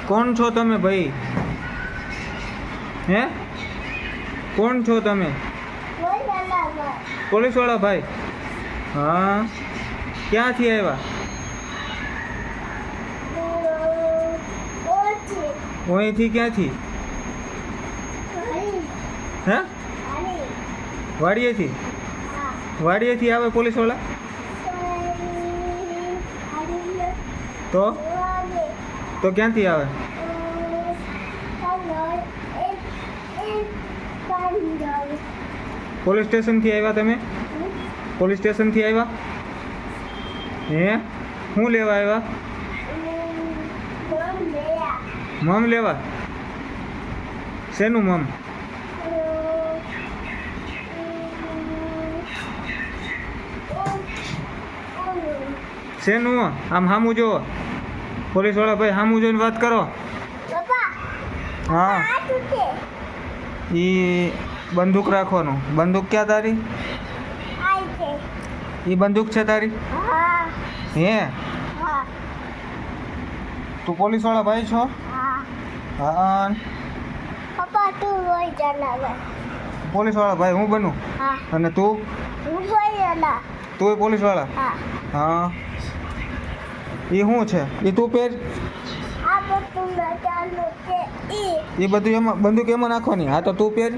કોણ છો તમે ભાઈ? હે, કોણ છો તમે? પોલીસ વાળા ભાઈ? હા, ક્યાંથી આવ્યા? અહીંથી ક્યાંથી? હે, વાડીએથી? વાડીએથી આવે પોલીસ વાળા? તો ક્યાંથી આવે? પોલીસ સ્ટેશનથી આવ્યા તમે? પોલીસ સ્ટેશનથી આવ્યા? હે, શું લેવા આવ્યા? મમ લેવા? શેનું મમ? શેનું? આમ સામું જુઓ. પોલીસ વાળા ભાઈ, સામું જોઈને વાત કરો. હા, એ બંદૂક રાખવાનું. બંદૂક ક્યાં તારી? એ બંદૂક છે તારી? હે, તું પોલીસ વાળા ભાઈ છો? હા. પપ્પા તું હોય જાના. પોલીસ વાળા ભાઈ હું બનું? અને તું? હું હોય. તું પોલીસ વાળા? હા. એ શું છે? એ તું પહેર. એ બધું એમાં બંદૂક એમાં નાખવાની. હા તો તું પહેર.